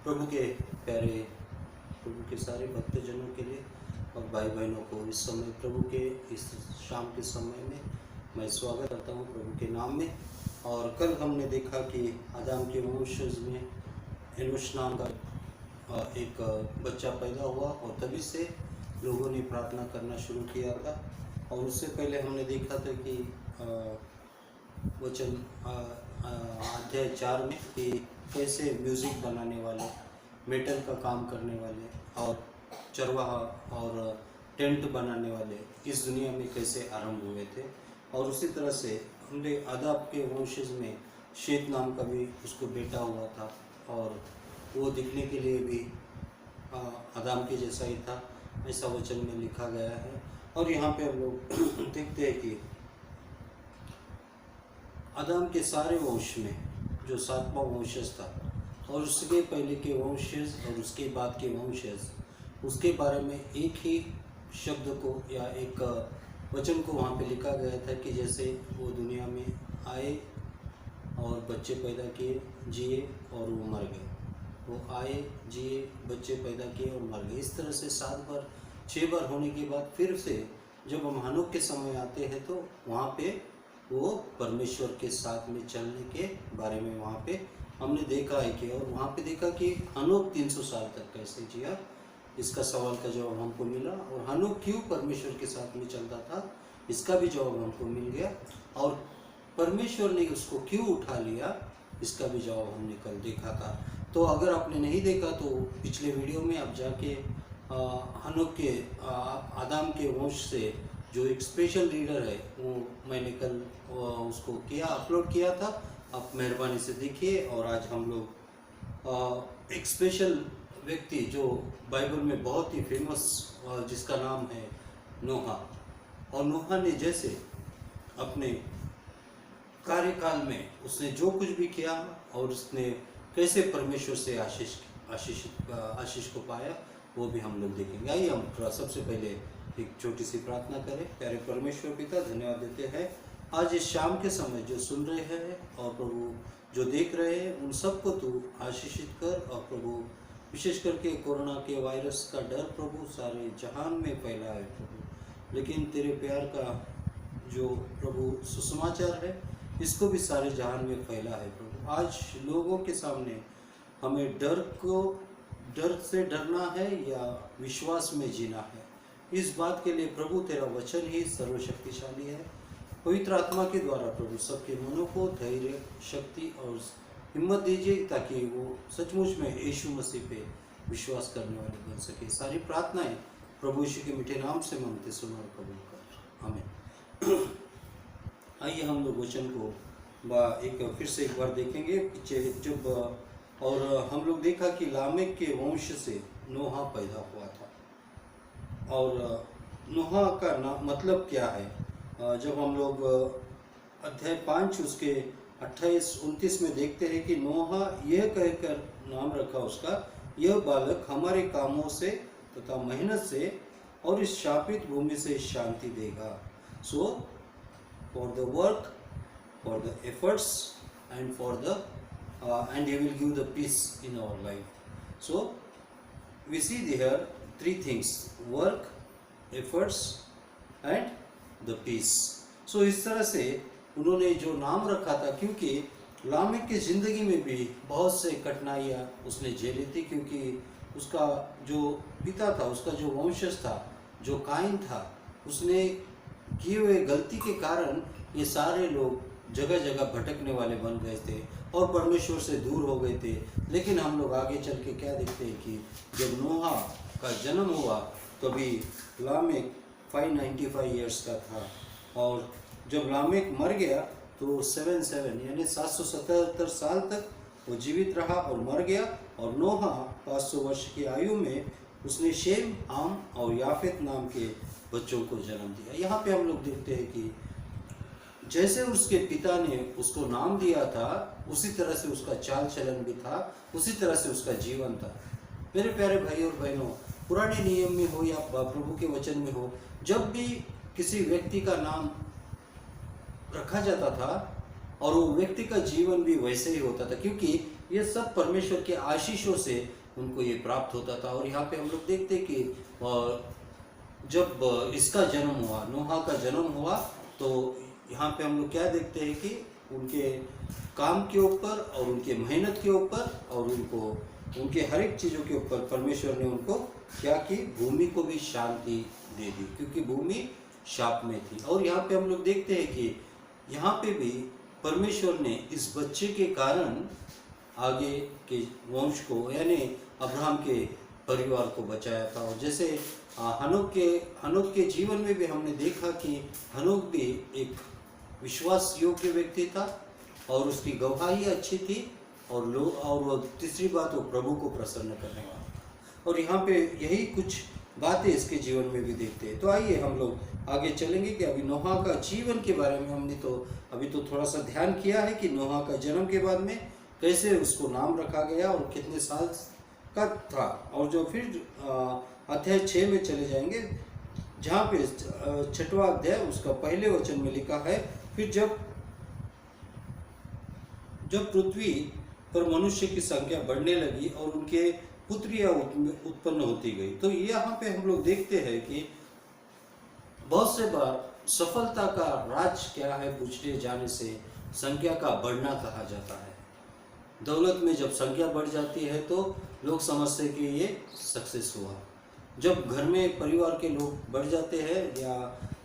प्रभु के प्यारे, प्रभु के सारे भक्तजनों के लिए और भाई बहनों को इस समय प्रभु के इस शाम के समय में मैं स्वागत करता हूँ प्रभु के नाम में। और कल हमने देखा कि आदम के वंशज में एनोश नाम का एक बच्चा पैदा हुआ और तभी से लोगों ने प्रार्थना करना शुरू किया था। और उससे पहले हमने देखा था कि वचन अध्याय 4 में कि कैसे म्यूज़िक बनाने वाले, मेटल का काम करने वाले और चरवाहा और टेंट बनाने वाले इस दुनिया में कैसे आरंभ हुए थे। और उसी तरह से हमने आदम के वंशज में शेत नाम का भी उसको बेटा हुआ था और वो दिखने के लिए भी आदम के जैसा ही था, ऐसा वचन में लिखा गया है। और यहाँ पे हम लोग देखते हैं कि आदम के सारे वंश में जो 7वां वंशज था और उसके पहले के वंशज और उसके बाद के वंशज, उसके बारे में एक ही शब्द को या एक वचन को वहाँ पे लिखा गया था कि जैसे वो दुनिया में आए और बच्चे पैदा किए, जिए और वो मर गए। वो आए, जिए, बच्चे पैदा किए और मर गए। इस तरह से 7 बार 6 बार होने के बाद फिर से जब हम हनोक के समय आते हैं तो वहाँ पे वो परमेश्वर के साथ में चलने के बारे में वहाँ पे हमने देखा है कि, और वहाँ पे देखा कि हनोक 300 साल तक कैसे जिया। इसका सवाल का जवाब हमको मिला। और हनोक क्यों परमेश्वर के साथ में चलता था, इसका भी जवाब हमको मिल गया। और परमेश्वर ने उसको क्यों उठा लिया, इसका भी जवाब हमने कल देखा था। तो अगर आपने नहीं देखा तो पिछले वीडियो में आप जाके हनोक के आदम के वंश से जो एक स्पेशल रीडर है वो मैंने कल उसको अपलोड किया था। आप मेहरबानी से देखिए। और आज हम लोग एक स्पेशल व्यक्ति जो बाइबल में बहुत ही फेमस, जिसका नाम है नोहा। और नोहा ने जैसे अपने कार्यकाल में उसने जो कुछ भी किया और उसने कैसे परमेश्वर से आशीष को पाया, वो भी हम लोग देखेंगे। आइए हम थोड़ा सबसे पहले एक छोटी सी प्रार्थना करें। प्यारे परमेश्वर पिता, धन्यवाद देते हैं आज इस शाम के समय जो सुन रहे हैं और प्रभु जो देख रहे हैं उन सबको तू आशीषित कर। और प्रभु विशेष करके कोरोना के वायरस का डर प्रभु सारे जहान में फैला है प्रभु, लेकिन तेरे प्यार का जो प्रभु सुसमाचार है इसको भी सारे जहान में फैला है प्रभु। आज लोगों के सामने हमें डर से डरना है या विश्वास में जीना है, इस बात के लिए प्रभु तेरा वचन ही सर्वशक्तिशाली है। पवित्र आत्मा के द्वारा प्रभु सबके मनों को धैर्य, शक्ति और हिम्मत दीजिए ताकि वो सचमुच में यीशु मसीह पे विश्वास करने वाले बन सके। सारी प्रार्थनाएं प्रभु यीशु के मीठे नाम से मांगते सुन और कबूल कर, आमीन। आइए हम लोग वचन को फिर से एक बार देखेंगे पीछे जब, और हम लोग देखा कि लामेक के वंश से नोहा पैदा हुआ था। और नोहा का मतलब क्या है, जब हम लोग अध्याय 5 उसके 28-29 में देखते हैं कि नोहा यह कहकर नाम रखा उसका, यह बालक हमारे कामों से तथा मेहनत से और इस शापित भूमि से शांति देगा। सो for the work, for the efforts, and and he will give the peace in our life. So we see here 3 things: work, efforts, and the peace. So इस तरह से उन्होंने जो नाम रखा था, क्योंकि लामेक की ज़िंदगी में भी बहुत से कठिनाइयाँ उसने झेली थी, क्योंकि उसका जो पिता था, उसका जो वंशज था, जो काइन था, उसने किए हुए गलती के कारण ये सारे लोग जगह जगह भटकने वाले बन गए थे और परमेश्वर से दूर हो गए थे। लेकिन हम लोग आगे चल के क्या देखते हैं कि जब नोहा का जन्म हुआ तभी लामेक 595 ईयर्स का था। और जब लामेक मर गया तो 77 यानी 777 साल तक वो जीवित रहा और मर गया। और नोहा 500 वर्ष की आयु में उसने शेम, हाम और याफेत नाम के बच्चों को जन्म दिया। यहाँ पे हम लोग देखते हैं कि जैसे उसके पिता ने उसको नाम दिया था उसी तरह से उसका चाल चलन भी था, उसी तरह से उसका जीवन था। मेरे प्यारे भाई और बहनों, पुराने नियम में हो या प्रभु के वचन में हो, जब भी किसी व्यक्ति का नाम रखा जाता था और वो व्यक्ति का जीवन भी वैसे ही होता था, क्योंकि ये सब परमेश्वर के आशीषों से उनको ये प्राप्त होता था। और यहाँ पे हम लोग देखते हैं कि जब इसका जन्म हुआ, नोहा का जन्म हुआ, तो यहाँ पे हम लोग क्या देखते हैं कि उनके काम के ऊपर और उनके मेहनत के ऊपर और उनको उनके हर एक चीज़ों के ऊपर परमेश्वर ने उनको क्या की, भूमि को भी शांति दे दी, क्योंकि भूमि शाप में थी। और यहाँ पे हम लोग देखते हैं कि यहाँ पे भी परमेश्वर ने इस बच्चे के कारण आगे के वंश को, यानी अब्राहम के परिवार को बचाया था। और जैसे हनोक के जीवन में भी हमने देखा कि हनोक भी एक विश्वास योग्य व्यक्ति था और उसकी गवाही अच्छी थी, और वो तीसरी बात, वो प्रभु को प्रसन्न करने वाला। और यहाँ पे यही कुछ बातें इसके जीवन में भी देखते हैं। तो आइए हम लोग आगे चलेंगे कि अभी नोहा का जीवन के बारे में हमने तो अभी तो थोड़ा सा ध्यान किया है कि नोहा का जन्म के बाद में कैसे उसको नाम रखा गया और कितने साल का था। और जो फिर अध्याय 6 में चले जाएंगे, जहाँ पे 6वां अध्याय उसका पहले वचन में लिखा है, फिर जब पृथ्वी पर मनुष्य की संख्या बढ़ने लगी और उनके पुत्रियां उत्पन्न होती गई। तो यहाँ पे हम लोग देखते हैं कि बहुत से बार सफलता का राज क्या है पूछने जाने से संख्या का बढ़ना कहा जाता है। दौलत में जब संख्या बढ़ जाती है तो लोग समझते हैं कि ये सक्सेस हुआ। जब घर में परिवार के लोग बढ़ जाते हैं या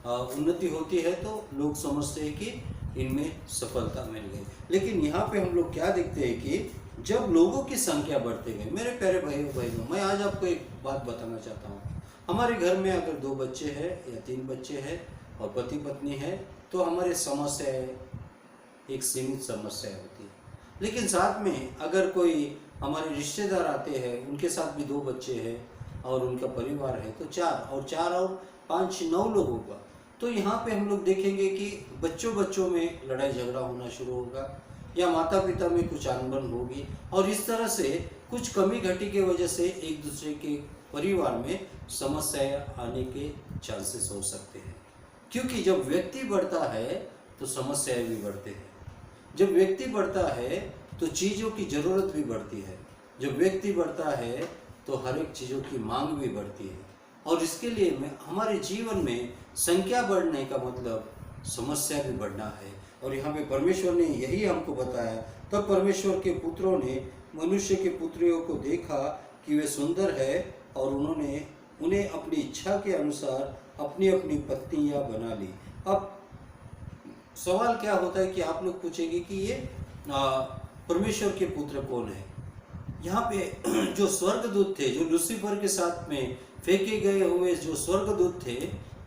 उन्नति होती है तो लोग समझते हैं कि इनमें सफलता मिल गई। लेकिन यहाँ पे हम लोग क्या देखते हैं कि जब लोगों की संख्या बढ़ते गए, मेरे प्यारे भाइयों बहनों, मैं आज आपको एक बात बताना चाहता हूँ। हमारे घर में अगर 2 बच्चे हैं या 3 बच्चे हैं और पति पत्नी है तो हमारी समस्या एक सीमित समस्या होती है। लेकिन साथ में अगर कोई हमारे रिश्तेदार आते हैं, उनके साथ भी 2 बच्चे हैं और उनका परिवार है, तो 4 और 5 9 लोगों का, तो यहाँ पे हम लोग देखेंगे कि बच्चों में लड़ाई झगड़ा होना शुरू होगा या माता पिता में कुछ अनबन होगी, और इस तरह से कुछ कमी घटी की वजह से एक दूसरे के परिवार में समस्याएं आने के चांसेस हो सकते हैं। क्योंकि जब व्यक्ति बढ़ता है तो समस्याएं भी बढ़ते हैं। जब व्यक्ति बढ़ता है तो चीज़ों की ज़रूरत भी बढ़ती है। जब व्यक्ति बढ़ता है तो हर एक चीज़ों की मांग भी बढ़ती है। और इसके लिए हमारे जीवन में संख्या बढ़ने का मतलब समस्या भी बढ़ना है। और यहाँ पे परमेश्वर ने यही हमको बताया। तब परमेश्वर के पुत्रों ने मनुष्य के पुत्रियों को देखा कि वे सुंदर है और उन्होंने उन्हें अपनी इच्छा के अनुसार अपनी अपनी पत्नियां बना ली। अब सवाल क्या होता है कि आप लोग पूछेंगे कि ये परमेश्वर के पुत्र कौन है। यहाँ पे जो स्वर्गदूत थे, जो लूसीफर के साथ में फेंके गए हुए जो स्वर्गदूत थे,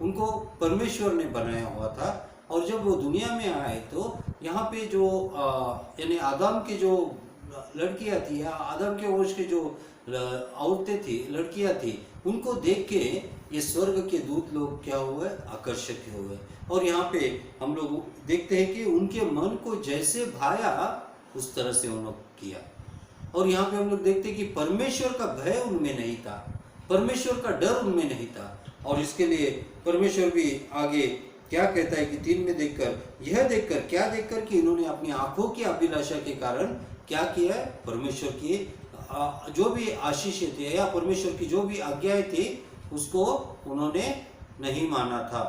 उनको परमेश्वर ने बनाया हुआ था। और जब वो दुनिया में आए तो यहाँ पे जो यानी आदम की जो लड़कियाँ थी या आदम के वंश के जो औरतें थी, लड़कियाँ थी, उनको देख के ये स्वर्ग के दूत लोग क्या हुए, आकर्षित हुए। और यहाँ पे हम लोग देखते हैं कि उनके मन को जैसे भाया उस तरह से उन्होंने किया। और यहाँ पे हम लोग देखते हैं कि परमेश्वर का भय उनमें नहीं था, परमेश्वर का डर उनमें नहीं था। और इसके लिए परमेश्वर भी आगे क्या कहता है कि 3 में यह देखकर कि इन्होंने अपनी आंखों की अभिलाषा के कारण क्या किया है, परमेश्वर की जो भी आशीषें थी या परमेश्वर की जो भी आज्ञाएं थी उसको उन्होंने नहीं माना था।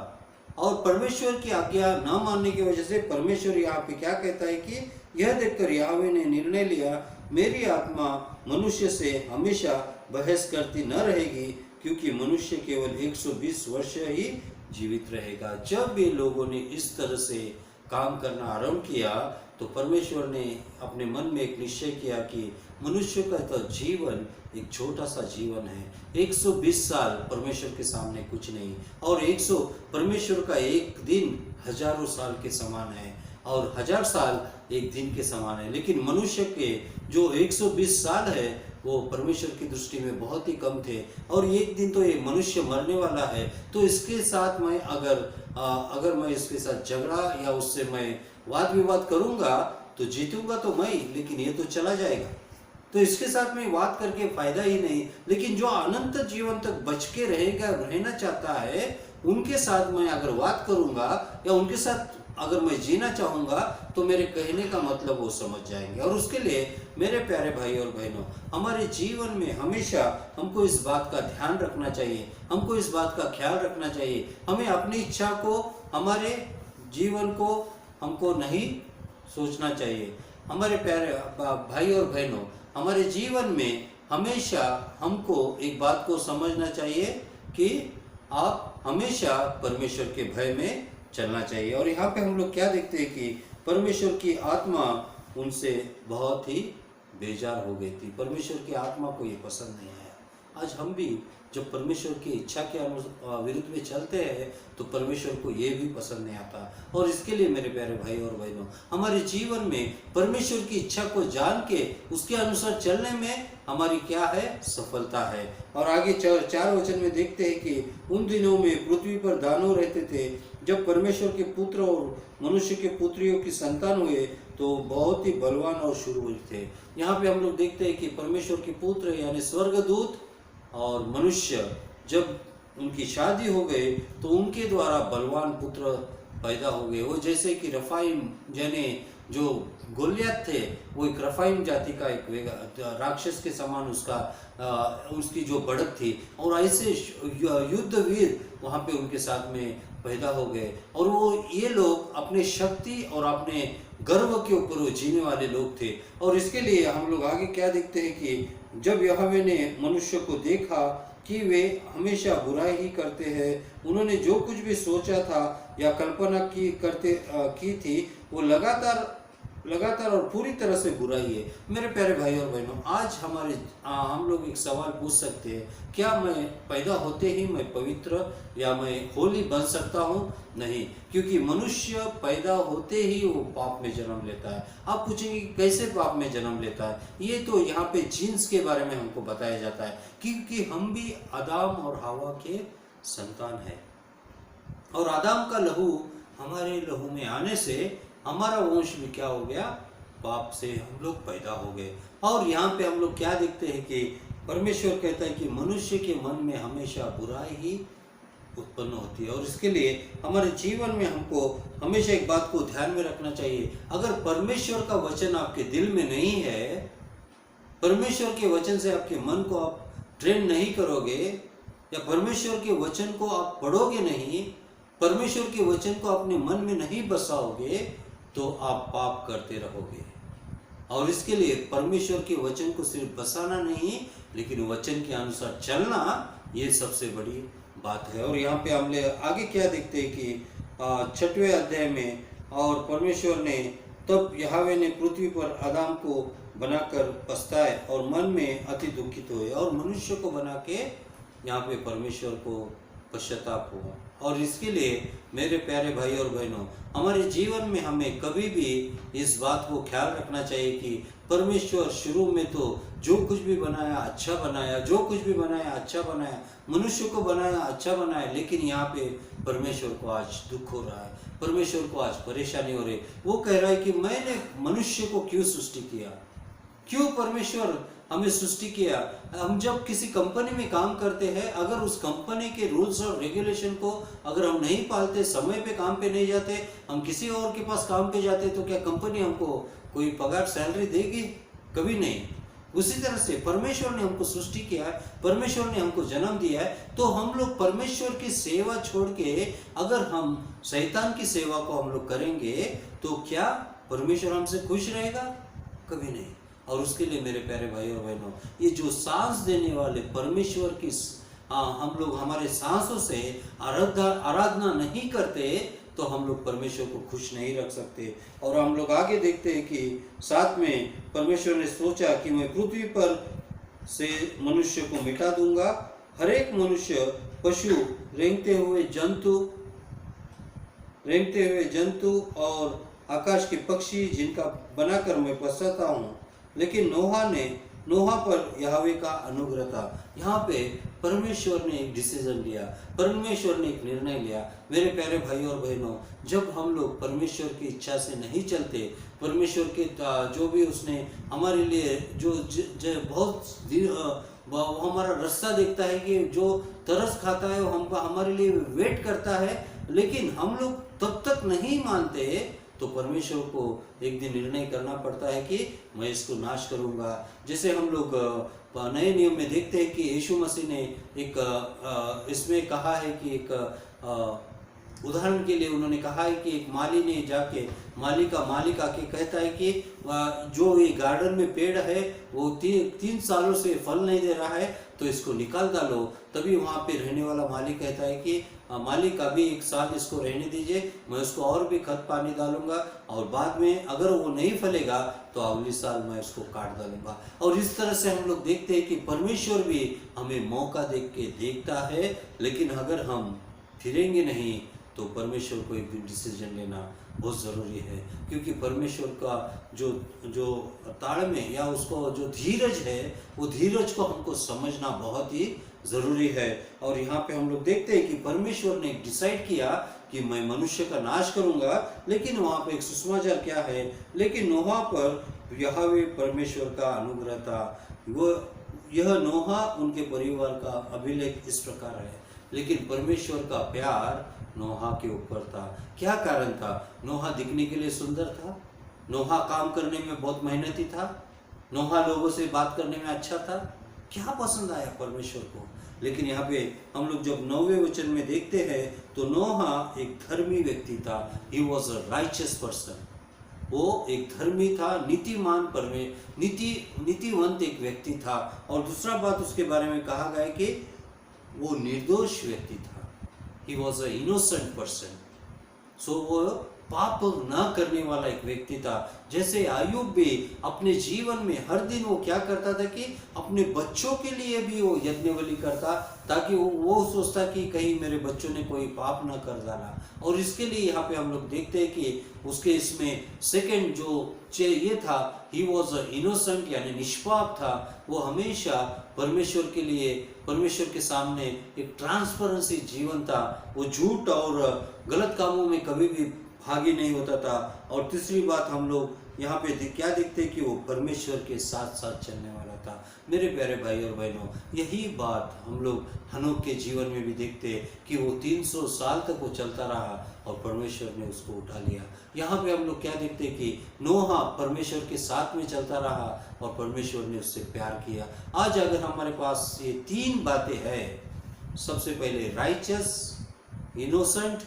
और परमेश्वर की आज्ञा न मानने की वजह से परमेश्वर यहाँ पे क्या कहता है कि यह देखकर याहवे ने निर्णय लिया, मेरी आत्मा मनुष्य से हमेशा बहस करती न रहेगी, क्योंकि मनुष्य केवल 120 वर्ष ही जीवित रहेगा। जब भी लोगों ने इस तरह से काम करना आरंभ किया तो परमेश्वर ने अपने मन में एक निश्चय किया कि मनुष्य का तो जीवन एक छोटा सा जीवन है। 120 साल परमेश्वर के सामने कुछ नहीं, और परमेश्वर का एक दिन हजारों साल के समान है और 1000 साल एक दिन के समान है। लेकिन मनुष्य के जो 120 साल है वो परमेश्वर की दृष्टि में बहुत ही कम थे। और एक दिन तो ये मनुष्य मरने वाला है, तो इसके साथ मैं अगर मैं इसके साथ झगड़ा या उससे मैं वाद विवाद करूंगा तो जीतूंगा तो मैं, लेकिन ये तो चला जाएगा, तो इसके साथ में वाद करके फायदा ही नहीं। लेकिन जो अनंत जीवन तक बच के रहना चाहता है, उनके साथ मैं अगर वाद करूंगा या उनके साथ अगर मैं जीना चाहूंगा तो मेरे कहने का मतलब वो समझ जाएंगे। और उसके लिए मेरे प्यारे भाई और बहनों, हमारे जीवन में हमेशा हमको इस बात का ध्यान रखना चाहिए, हमको इस बात का ख्याल रखना चाहिए, हमें अपनी इच्छा को, हमारे जीवन को हमको नहीं सोचना चाहिए। हमारे प्यारे भाई और बहनों, हमारे जीवन में हमेशा हमको एक बात को समझना चाहिए कि आप हमेशा परमेश्वर के भय में चलना चाहिए। और यहाँ पे हम लोग क्या देखते हैं कि परमेश्वर की आत्मा उनसे बहुत ही बेजार हो गई थी। परमेश्वर की आत्मा को ये पसंद नहीं आया। आज हम भी जब परमेश्वर की इच्छा के विरुद्ध में चलते हैं तो परमेश्वर को ये भी पसंद नहीं आता। और इसके लिए मेरे प्यारे भाई और बहनों, हमारे जीवन में परमेश्वर की इच्छा को जान के उसके अनुसार चलने में हमारी क्या है, सफलता है। और आगे 4 वचन में देखते हैं कि उन दिनों में पृथ्वी पर दानव रहते थे। जब परमेश्वर के पुत्र और मनुष्य के पुत्रियों की संतान हुए तो बहुत ही बलवान और शूरवीर थे। यहाँ पे हम लोग देखते हैं कि परमेश्वर के पुत्र यानी स्वर्गदूत और मनुष्य जब उनकी शादी हो गई तो उनके द्वारा बलवान पुत्र पैदा हो गए। वो जैसे कि रफाइम यानी जो गोलियत थे वो एक रफाइम जाति का एक राक्षस के समान उसकी जो बढ़त थी। और ऐसे युद्धवीर वहाँ पे उनके साथ में पैदा हो गए। और वो ये लोग अपने शक्ति और अपने गर्व के ऊपर वो जीने वाले लोग थे। और इसके लिए हम लोग आगे क्या देखते हैं कि जब यहोवा ने मनुष्य को देखा कि वे हमेशा बुराई ही करते हैं, उन्होंने जो कुछ भी सोचा था या कल्पना की थी वो लगातार और पूरी तरह से बुराई है। मेरे प्यारे भाई और बहनों, आज हम लोग एक सवाल पूछ सकते हैं, क्या मैं पैदा होते ही मैं पवित्र या मैं होली बन सकता हूँ? नहीं, क्योंकि मनुष्य पैदा होते ही वो पाप में जन्म लेता है। आप पूछेंगे कैसे पाप में जन्म लेता है? ये तो यहाँ पे जीन्स के बारे में हमको बताया जाता है, क्योंकि हम भी आदम और हवा के संतान हैं। और आदम का लहू हमारे लहू में आने से हमारा वंश भी क्या हो गया, पाप से हम लोग पैदा हो गए। और यहाँ पे हम लोग क्या देखते हैं कि परमेश्वर कहता है कि मनुष्य के मन में हमेशा बुराई ही उत्पन्न होती है। और इसके लिए हमारे जीवन में हमको हमेशा एक बात को ध्यान में रखना चाहिए, अगर परमेश्वर का वचन आपके दिल में नहीं है, परमेश्वर के वचन से आपके मन को आप ट्रेन नहीं करोगे, या परमेश्वर के वचन को आप पढ़ोगे नहीं, परमेश्वर के वचन को अपने मन में नहीं बसाओगे, तो आप पाप करते रहोगे। और इसके लिए परमेश्वर के वचन को सिर्फ बसाना नहीं, लेकिन वचन के अनुसार चलना, ये सबसे बड़ी बात है। और यहाँ पे हम आगे क्या देखते हैं कि 6वें अध्याय में, और परमेश्वर ने तब यहोवा ने पृथ्वी पर आदम को बनाकर पछताए और मन में अति दुखित हुए। और मनुष्य को बना के यहाँ पे परमेश्वर को पश्चाताप हुआ। और इसके लिए मेरे प्यारे भाई और बहनों, हमारे जीवन में हमें कभी भी इस बात को ख्याल रखना चाहिए कि परमेश्वर शुरू में तो जो कुछ भी बनाया अच्छा बनाया, जो कुछ भी बनाया अच्छा बनाया, मनुष्य को बनाया अच्छा बनाया, लेकिन यहाँ पे परमेश्वर को आज दुख हो रहा है, परमेश्वर को आज परेशानी हो रही है। वो कह रहा है कि मैंने मनुष्य को क्यों सृष्टि किया, क्यों परमेश्वर हमें सृष्टि किया। हम जब किसी कंपनी में काम करते हैं, अगर उस कंपनी के रूल्स और रेगुलेशन को अगर हम नहीं पालते, समय पे काम पे नहीं जाते, हम किसी और के पास काम पे जाते, तो क्या कंपनी हमको कोई पगार सैलरी देगी? कभी नहीं। उसी तरह से परमेश्वर ने हमको सृष्टि किया है, परमेश्वर ने हमको जन्म दिया है, तो हम लोग परमेश्वर की सेवा छोड़ के अगर हम शैतान की सेवा को हम लोग करेंगे, तो क्या परमेश्वर हमसे खुश रहेगा? कभी नहीं। और उसके लिए मेरे प्यारे भाई और बहनों, ये जो सांस देने वाले परमेश्वर की हम लोग हमारे सांसों से आराधना नहीं करते, तो हम लोग परमेश्वर को खुश नहीं रख सकते। और हम लोग आगे देखते हैं कि 7 में परमेश्वर ने सोचा कि मैं पृथ्वी पर से मनुष्य को मिटा दूंगा, हर एक मनुष्य, पशु, रेंगते हुए जंतु और आकाश के पक्षी, जिनका बनाकर मैं पछताता हूँ। लेकिन नोहा पर यहोवा का अनुग्रह था। यहाँ पे परमेश्वर ने एक डिसीजन लिया, परमेश्वर ने एक निर्णय लिया। मेरे प्यारे भाई और बहनों, जब हम लोग परमेश्वर की इच्छा से नहीं चलते, परमेश्वर के जो भी उसने हमारे लिए जो बहुत वो हमारा रास्ता देखता है, कि जो तरस खाता है वो हमारे लिए वेट करता है, लेकिन हम लोग तब तक नहीं मानते, तो परमेश्वर को एक दिन निर्णय करना पड़ता है कि मैं इसको नाश करूंगा। जैसे हम लोग नए नियम में देखते हैं कि यीशु मसीह ने एक इसमें कहा है कि एक उदाहरण के लिए उन्होंने कहा है कि एक माली ने जाके मालिक आके कहता है कि जो ये गार्डन में पेड़ है वो 3 सालों से फल नहीं दे रहा है, तो इसको निकाल डालो। तभी वहाँ पे रहने वाला मालिक कहता है कि मालिक अभी 1 साल इसको रहने दीजिए, मैं उसको और भी खत पानी डालूंगा और बाद में अगर वो नहीं फलेगा तो अगले साल मैं उसको काट डालूंगा। और इस तरह से हम लोग देखते हैं कि परमेश्वर भी हमें मौका देख के देखता है, लेकिन अगर हम फिरेंगे नहीं तो परमेश्वर को एक दिन डिसीजन लेना बहुत ज़रूरी है। क्योंकि परमेश्वर का जो ताड़में या उसको जो धीरज है, वो धीरज को हमको समझना बहुत ही ज़रूरी है। और यहाँ पे हम लोग देखते हैं कि परमेश्वर ने डिसाइड किया कि मैं मनुष्य का नाश करूँगा, लेकिन वहाँ पे एक सुसमाचार क्या है, लेकिन नोहा पर यहोवा परमेश्वर का अनुग्रह था। वो यह नोहा उनके परिवार का अभिलेख इस प्रकार है, लेकिन परमेश्वर का प्यार नोहा के ऊपर था। क्या कारण था? नोहा दिखने के लिए सुंदर था, नोहा काम करने में बहुत मेहनती था, नोहा लोगों से बात करने में अच्छा था। क्या पसंद आया परमेश्वर को? लेकिन यहाँ पे हम लोग जब 9वें वचन में देखते हैं तो नोहा एक धर्मी व्यक्ति था। He was a righteous person. वो एक धर्मी था, नीतिमान नीतिवंत एक व्यक्ति था। और दूसरा बात उसके बारे में कहा गया कि वो निर्दोष व्यक्ति था। He was an innocent person. So वो पाप ना करने वाला एक व्यक्ति था। जैसे आयुब भी अपने जीवन में हर दिन वो क्या करता था कि अपने बच्चों के लिए भी वो यज्ञबलि करता, ताकि वो सोचता कि कहीं मेरे बच्चों ने कोई पाप ना कर डाला। और इसके लिए यहाँ पे हम लोग देखते हैं कि उसके इसमें सेकंड जो ये था, ही वॉज अ इनोसेंट यानी निष्पाप था। वो हमेशा परमेश्वर के लिए, परमेश्वर के सामने एक ट्रांसपेरेंसी जीवन था। वो झूठ और गलत कामों में कभी भी भागी नहीं होता था। और तीसरी बात हम लोग यहाँ पे क्या देखते हैं कि वो परमेश्वर के साथ साथ चलने वाला था। मेरे प्यारे भाई और बहनों, यही बात हम लोग हनोक के जीवन में भी देखते हैं कि वो 300 साल तक वो चलता रहा और परमेश्वर ने उसको उठा लिया। यहाँ पे हम लोग क्या देखते हैं कि नोहा परमेश्वर के साथ में चलता रहा और परमेश्वर ने उससे प्यार किया। आज अगर हमारे पास ये 3 बातें हैं, सबसे पहले राइचियस, इनोसेंट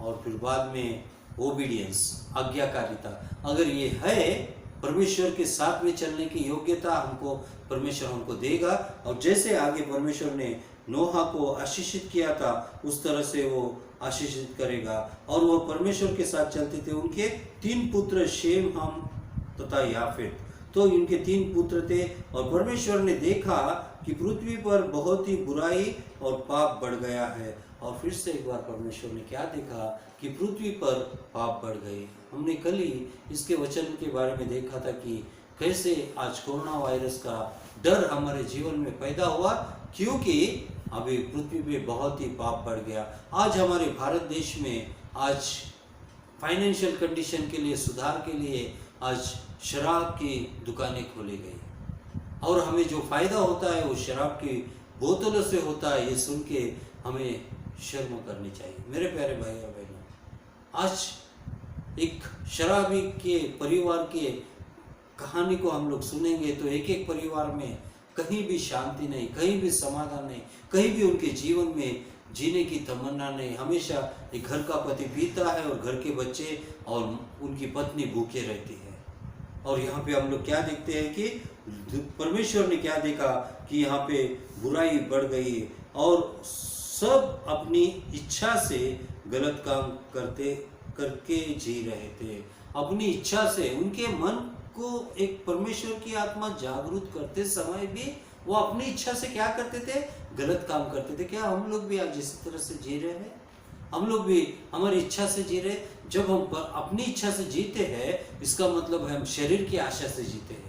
और फिर बाद में ओबीडियंस, आज्ञाकारिता, अगर ये है, परमेश्वर के साथ में चलने की योग्यता हमको परमेश्वर हमको देगा। और जैसे आगे परमेश्वर ने नोहा को आशीषित किया था उस तरह से वो आशीषित करेगा। और वो परमेश्वर के साथ चलते थे। उनके 3 पुत्र शेम, हम तथा याफेत, तो इनके 3 पुत्र थे। और परमेश्वर ने देखा कि पृथ्वी पर बहुत ही बुराई और पाप बढ़ गया है। और फिर से एक बार परमेश्वर ने क्या देखा कि पृथ्वी पर पाप बढ़ गए। हमने कल ही इसके वचन के बारे में देखा था कि कैसे आज कोरोना वायरस का डर हमारे जीवन में पैदा हुआ, क्योंकि अभी पृथ्वी पे बहुत ही पाप बढ़ गया। आज हमारे भारत देश में आज फाइनेंशियल कंडीशन के लिए, सुधार के लिए आज शराब की दुकानें खोली गई। और हमें जो फायदा होता है वो शराब की बोतलों से होता है। ये सुन के हमें शर्म करनी चाहिए। मेरे प्यारे भाई और बहनों, आज एक शराबी के परिवार के कहानी को हम लोग सुनेंगे तो एक एक परिवार में कहीं भी शांति नहीं, कहीं भी समाधान नहीं, कहीं भी उनके जीवन में जीने की तमन्ना नहीं। हमेशा एक घर का पति पीता है और घर के बच्चे और उनकी पत्नी भूखे रहती है। और यहाँ पे हम लोग क्या देखते हैं कि परमेश्वर ने क्या देखा कि यहाँ पे बुराई बढ़ गई और सब अपनी इच्छा से गलत काम करके जी रहे थे। अपनी इच्छा से, उनके मन को एक परमेश्वर की आत्मा जागरूक करते समय भी वो अपनी इच्छा से क्या करते थे? गलत काम करते थे। क्या हम लोग भी आज इसी तरह से जी रहे हैं? हम लोग भी हमारी इच्छा से जी रहे। जब हम अपनी इच्छा से जीते हैं, इसका मतलब है हम शरीर की आशा से जीते हैं।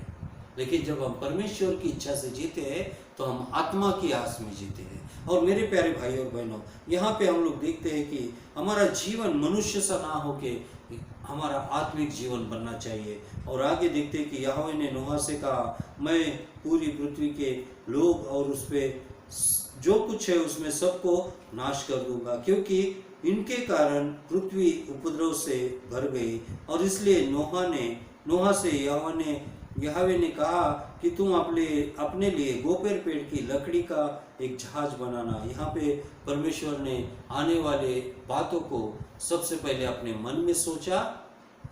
लेकिन जब हम परमेश्वर की इच्छा से जीते हैं तो हम आत्मा की आस में जीते हैं। और मेरे प्यारे भाई और बहनों, यहाँ पे हम लोग देखते हैं कि हमारा जीवन मनुष्य सा ना होके हमारा आत्मिक जीवन बनना चाहिए। और आगे देखते हैं कि यहोवा ने नोहा से कहा, मैं पूरी पृथ्वी के लोग और उस पे जो कुछ है उसमें सबको नाश कर दूंगा, क्योंकि इनके कारण पृथ्वी उपद्रव से भर गई, और इसलिए नोहा से यहोवा ने कहा कि तुम अपने लिए गोपेर पेड़ की लकड़ी का एक जहाज बनाना। यहाँ पे परमेश्वर ने आने वाले बातों को सबसे पहले अपने मन में सोचा,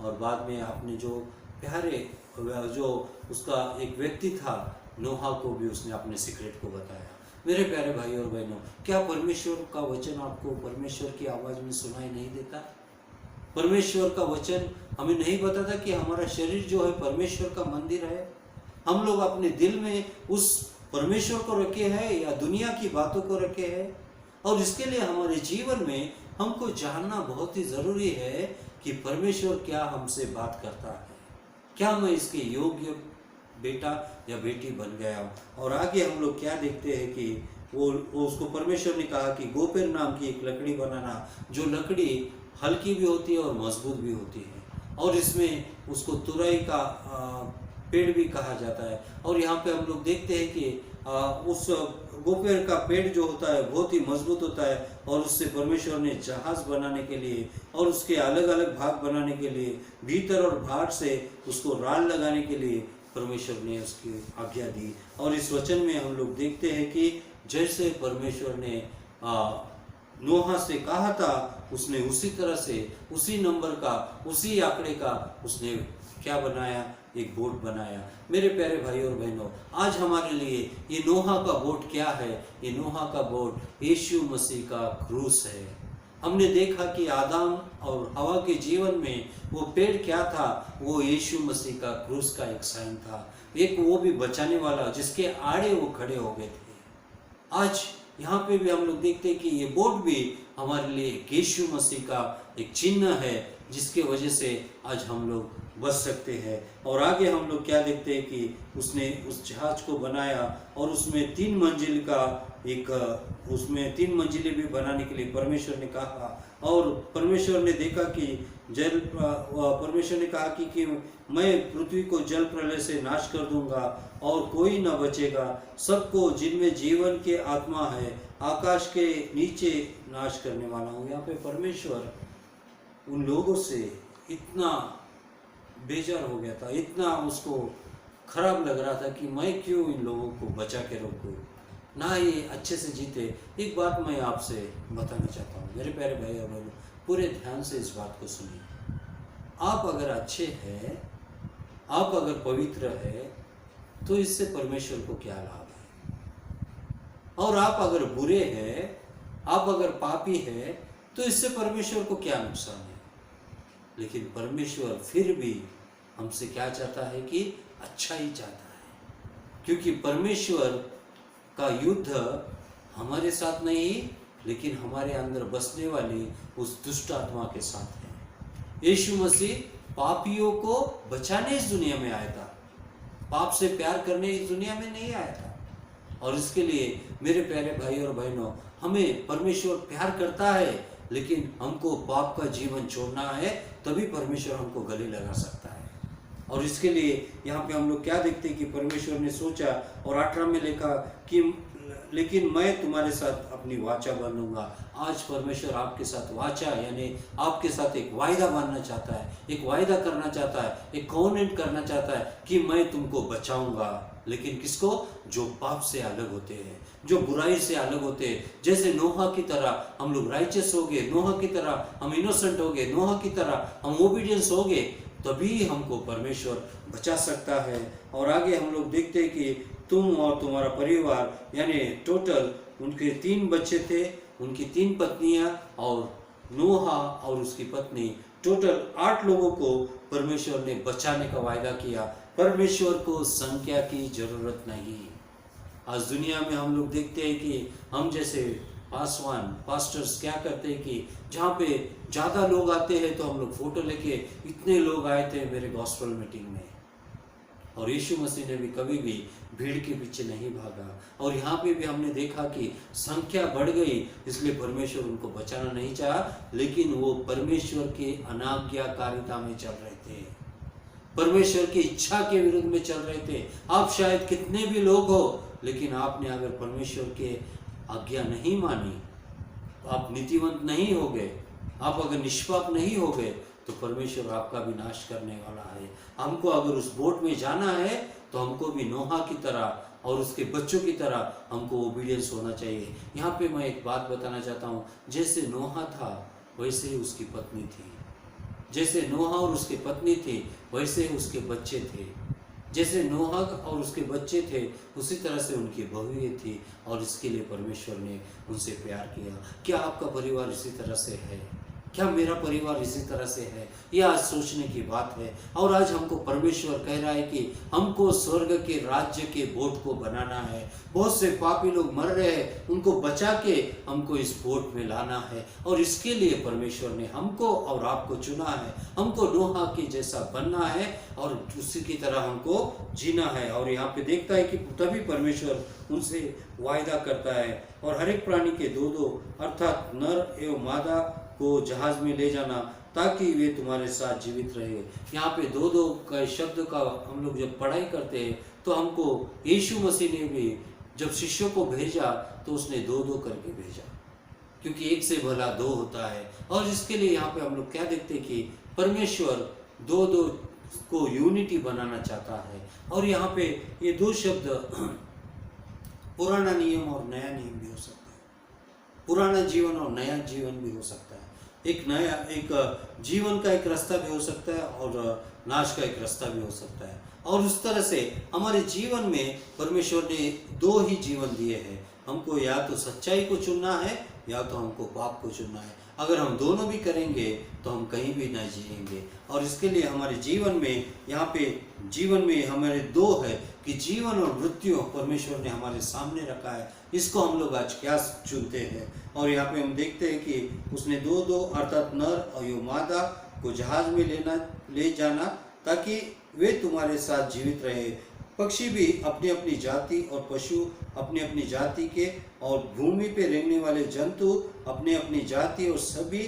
और बाद में अपने जो प्यारे जो उसका एक व्यक्ति था नोहा को भी उसने अपने सीक्रेट को बताया। मेरे प्यारे भाई और बहनों, क्या परमेश्वर का वचन आपको परमेश्वर की आवाज़ में सुनाई नहीं देता? परमेश्वर का वचन हमें नहीं बताता कि हमारा शरीर जो है परमेश्वर का मंदिर है। हम लोग अपने दिल में उस परमेश्वर को रखे हैं या दुनिया की बातों को रखे हैं? और इसके लिए हमारे जीवन में हमको जानना बहुत ही ज़रूरी है कि परमेश्वर क्या हमसे बात करता है, क्या मैं इसके योग्य बेटा या बेटी बन गया हूँ। और आगे हम लोग क्या देखते हैं कि वो उसको परमेश्वर ने कहा कि गोपेर नाम की एक लकड़ी बनाना, जो लकड़ी हल्की भी होती है और मजबूत भी होती है, और इसमें उसको तुरई का पेड़ भी कहा जाता है। और यहाँ पे हम लोग देखते हैं कि उस गोपेर का पेड़ जो होता है बहुत ही मजबूत होता है, और उससे परमेश्वर ने जहाज बनाने के लिए और उसके अलग अलग भाग बनाने के लिए, भीतर और बाहर से उसको राल लगाने के लिए परमेश्वर ने उसकी आज्ञा दी। और इस वचन में हम लोग देखते हैं कि जैसे परमेश्वर ने नोहा से कहा था, उसने उसी तरह से, उसी नंबर का, उसी आंकड़े का उसने क्या बनाया, एक बोट बनाया। मेरे प्यारे भाई और बहनों, आज हमारे लिए ये नोहा का बोट क्या है? ये नोहा का बोट यीशु मसीह का क्रूस है। हमने देखा कि आदम और हवा के जीवन में वो पेड़ क्या था? वो यीशु मसीह का क्रूस का एक साइन था, एक वो भी बचाने वाला जिसके आड़े वो खड़े हो गए थे। आज यहाँ पे भी हम लोग देखते हैं कि ये बोट भी हमारे लिए यीशु मसीह का एक चिन्ह है, जिसके वजह से आज हम लोग बच सकते हैं। और आगे हम लोग क्या देखते हैं कि उसने उस जहाज को बनाया, और उसमें 3 मंजिल का उसमें 3 मंजिलें भी बनाने के लिए परमेश्वर ने कहा। और परमेश्वर ने देखा कि परमेश्वर ने कहा कि मैं पृथ्वी को जल प्रलय से नाश कर दूंगा और कोई न बचेगा, सबको जिनमें जीवन के आत्मा है आकाश के नीचे नाश करने वाला हूँ। यहाँ पे परमेश्वर उन लोगों से इतना बेजार हो गया था, इतना उसको खराब लग रहा था कि मैं क्यों इन लोगों को बचा के रखूँ, ना ये अच्छे से जीते। एक बात मैं आपसे बताना चाहता हूँ मेरे प्यारे भाई और बहनों, पूरे ध्यान से इस बात को सुनिए। आप अगर अच्छे हैं, आप अगर पवित्र है, तो इससे परमेश्वर को क्या लाभ है? और आप अगर बुरे हैं, आप अगर पापी हैं, तो इससे परमेश्वर को क्या नुकसान है? लेकिन परमेश्वर फिर भी हमसे क्या चाहता है कि अच्छा ही चाहता है, क्योंकि परमेश्वर का युद्ध हमारे साथ नहीं, लेकिन हमारे अंदर बसने वाली उस दुष्ट आत्मा के साथ है। यीशु मसीह पापियों को बचाने इस दुनिया में आया था, पाप से प्यार करने इस दुनिया में नहीं आया था। और इसके लिए मेरे प्यारे भाई और बहनों, हमें परमेश्वर प्यार करता है, लेकिन हमको पाप का जीवन छोड़ना है, तभी परमेश्वर हमको गले लगा सकता है। और इसके लिए यहाँ पे हम लोग क्या देखते हैं कि परमेश्वर ने सोचा, और 18 में लिखा कि लेकिन मैं तुम्हारे साथ अपनी वाचा बांधूंगा। आज परमेश्वर आपके साथ वाचा यानी आपके साथ एक वायदा बांधना चाहता है, एक वायदा करना चाहता है, एक कॉन्वेंट करना चाहता है कि मैं तुमको बचाऊंगा। लेकिन किसको? जो पाप से अलग होते हैं, जो बुराई से अलग होते हैं। जैसे नोहा की तरह हम लोग राइचस हो गए, नोहा की तरह हम इनोसेंट हो गए, नोहा की तरह हम ओबीडियंस हो गए, तभी हमको परमेश्वर बचा सकता है। और आगे हम लोग देखते हैं कि तुम और तुम्हारा परिवार यानी टोटल उनके 3 बच्चे थे, उनकी 3 पत्नियां और नोहा और उसकी पत्नी, टोटल 8 लोगों को परमेश्वर ने बचाने का वायदा किया। परमेश्वर को संख्या की जरूरत नहीं। आज दुनिया में हम लोग देखते हैं कि हम जैसे पास्टर्स क्या करते हैं कि जहाँ पे ज़्यादा लोग आते हैं तो हम लोग फोटो लेके, इतने लोग आए थे मेरे गॉस्पेल मीटिंग में। और यीशु मसीह ने भी कभी भी भीड़ के पीछे नहीं भागा। और यहाँ पे भी हमने देखा कि संख्या बढ़ गई, इसलिए परमेश्वर उनको बचाना नहीं चाहा, लेकिन वो परमेश्वर के अनाज्ञाकारिता में चल रहे थे, परमेश्वर की इच्छा के विरुद्ध में चल रहे थे। आप शायद कितने भी लोग हो, लेकिन आपने अगर परमेश्वर के आज्ञा नहीं मानी, आप नीतिवंत नहीं हो गए, आप अगर निष्पाप नहीं हो गए, तो परमेश्वर आपका भी नाश करने वाला है। हमको अगर उस बोट में जाना है तो हमको भी नोहा की तरह और उसके बच्चों की तरह हमको ओबीडियंस होना चाहिए। यहाँ पे मैं एक बात बताना चाहता हूँ, जैसे नोहा था वैसे ही उसकी पत्नी थी, जैसे नोहा और उसके पत्नी थी वैसे ही उसके बच्चे थे, जैसे नोहा और उसके बच्चे थे उसी तरह से उनकी बहुएं थी, और इसके लिए परमेश्वर ने उनसे प्यार किया। क्या आपका परिवार इसी तरह से है? क्या मेरा परिवार इसी तरह से है? यह आज सोचने की बात है। और आज हमको परमेश्वर कह रहा है कि हमको स्वर्ग के राज्य के बोट को बनाना है। बहुत से पापी लोग मर रहे हैं, उनको बचा के हमको इस बोट में लाना है, और इसके लिए परमेश्वर ने हमको और आपको चुना है। हमको नोहा के जैसा बनना है और उसी की तरह हमको जीना है। और यहाँ पे देखता है कि तभी परमेश्वर उनसे वायदा करता है, और हर एक प्राणी के दो दो अर्थात नर एवं मादा को जहाज में ले जाना ताकि वे तुम्हारे साथ जीवित रहे। यहाँ पे दो दो का शब्द का हम लोग जब पढ़ाई करते हैं तो हमको यीशु मसीह ने भी जब शिष्यों को भेजा तो उसने दो दो करके भेजा, क्योंकि एक से भला दो होता है। और इसके लिए यहाँ पे हम लोग क्या देखते हैं कि परमेश्वर दो दो को यूनिटी बनाना चाहता है। और यहाँ पे ये दो शब्द पुराना नियम और नया नियम भी हो सकता है, पुराना जीवन और नया जीवन भी हो सकता है, एक नया एक जीवन का एक रास्ता भी हो सकता है और नाश का एक रास्ता भी हो सकता है। और उस तरह से हमारे जीवन में परमेश्वर ने दो ही जीवन दिए हैं। हमको या तो सच्चाई को चुनना है या तो हमको पाप को चुनना है। अगर हम दोनों भी करेंगे तो हम कहीं भी नहीं जिएंगे। और इसके लिए हमारे जीवन में यहाँ पे जीवन में हमारे दो है कि जीवन और मृत्यु परमेश्वर ने हमारे सामने रखा है। इसको हम लोग आज क्या चुनते हैं। और यहाँ पे हम देखते हैं कि उसने दो दो अर्थात नर और मादा को जहाज में ले जाना ताकि वे तुम्हारे साथ जीवित रहे। पक्षी भी अपनी अपनी जाति और पशु अपनी अपनी जाति के और भूमि पे रहने वाले जंतु अपने अपनी जाति और सभी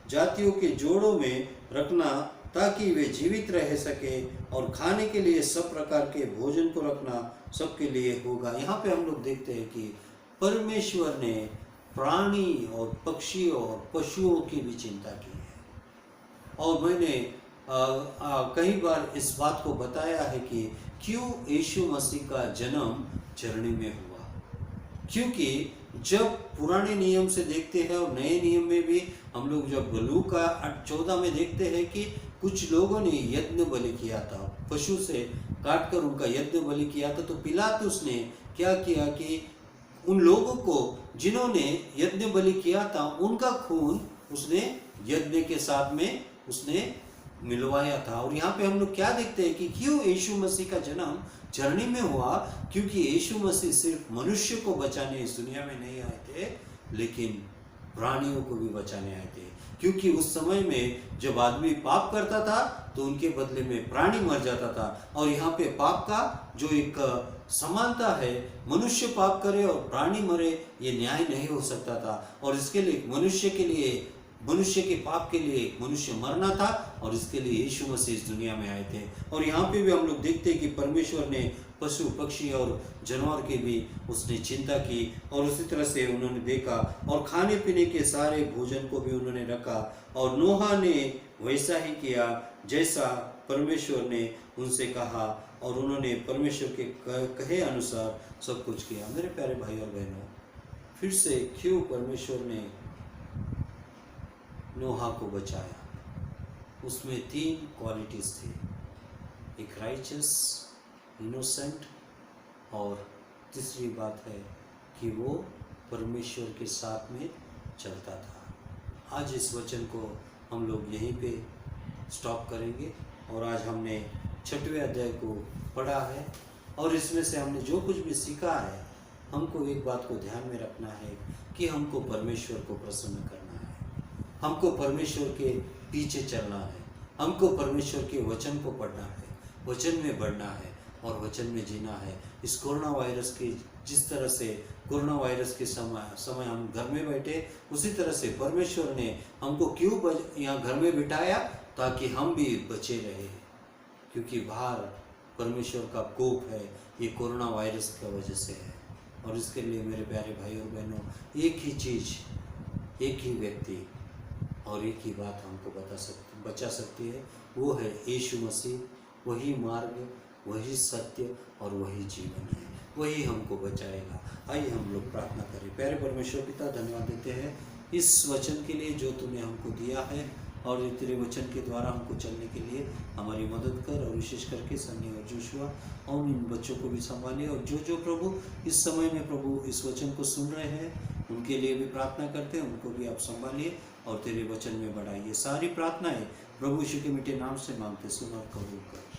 जातियों के जोड़ों में रखना ताकि वे जीवित रह सके। और खाने के लिए सब प्रकार के भोजन को रखना सबके लिए होगा। यहाँ पे हम लोग देखते हैं कि परमेश्वर ने प्राणी और पक्षियों और पशुओं की भी चिंता की है। और मैंने कई बार इस बात को बताया है कि क्यों यीशु मसीह का जन्म चरणी में हुआ, क्योंकि जब पुराने नियम से देखते हैं और नए नियम में भी हम लोग जब लूका 14 में देखते हैं कि कुछ लोगों ने यज्ञ बलि किया था, पशु से काटकर उनका यज्ञ बलि किया था। तो पिलातुस ने क्या किया कि उन लोगों को जिन्होंने यज्ञ बलि किया था उनका खून उसने यज्ञ के साथ में उसने मिलवाया था। और यहाँ पे हम लोग क्या देखते हैं कि क्यों यीशु मसीह का जन्म चरणी में हुआ, क्योंकि यीशु मसीह सिर्फ मनुष्य को बचाने इस दुनिया में नहीं आए थे लेकिन प्राणियों को भी बचाने आए थे। क्योंकि उस समय में जब आदमी पाप करता था तो उनके बदले में प्राणी मर जाता था। और यहाँ पे पाप का जो एक समानता है, मनुष्य पाप करे और प्राणी मरे, ये न्याय नहीं हो सकता था। और इसके लिए मनुष्य के पाप के लिए मनुष्य मरना था, और इसके लिए यीशु मसीह इस दुनिया में आए थे। और यहाँ पे भी हम लोग देखते हैं कि परमेश्वर ने पशु पक्षी और जानवर की भी उसने चिंता की, और उसी तरह से उन्होंने देखा और खाने पीने के सारे भोजन को भी उन्होंने रखा। और नोहा ने वैसा ही किया जैसा परमेश्वर ने उनसे कहा, और उन्होंने परमेश्वर के कहे अनुसार सब कुछ किया। मेरे प्यारे भाई और बहनों, फिर से क्यों परमेश्वर ने नोहा को बचाया? उसमें 3 क्वालिटीज थी, एक राइचस, इनोसेंट, और तीसरी बात है कि वो परमेश्वर के साथ में चलता था। आज इस वचन को हम लोग यहीं पे स्टॉप करेंगे। और आज हमने 6वें अध्याय को पढ़ा है, और इसमें से हमने जो कुछ भी सीखा है, हमको एक बात को ध्यान में रखना है कि हमको परमेश्वर को प्रसन्न करना है, हमको परमेश्वर के पीछे चलना है, हमको परमेश्वर के वचन को पढ़ना है, वचन में बढ़ना है और वचन में जीना है। इस कोरोना वायरस की जिस तरह से कोरोना वायरस के समय हम घर में बैठे, उसी तरह से परमेश्वर ने हमको क्यों यहाँ घर में बिठाया, ताकि हम भी बचे रहे, क्योंकि बाहर परमेश्वर का कोप है, ये कोरोना वायरस की वजह से है। और इसके लिए मेरे प्यारे भाई और बहनों, एक ही चीज़ एक ही व्यक्ति और एक ही बात हमको बचा सकती है, वो है यीशु मसीह। वही मार्ग, वही सत्य और वही जीवन है, वही हमको बचाएगा। आइए हम लोग प्रार्थना करें। प्यारे परमेश्वर पिता, धन्यवाद देते हैं इस वचन के लिए जो तूने हमको दिया है, और तेरे वचन के द्वारा हमको चलने के लिए हमारी मदद कर। और विशेष करके सन्नी और जोशुआ और इन बच्चों को भी संभालिए, और जो प्रभु इस समय में प्रभु इस वचन को सुन रहे हैं उनके लिए भी प्रार्थना करते हैं, उनको भी आप संभालिए और तेरे वचन में बढ़ाइए। सारी प्रार्थनाएं प्रभु यीशु के मीठे नाम से मांगते, सुन और कबूल कर।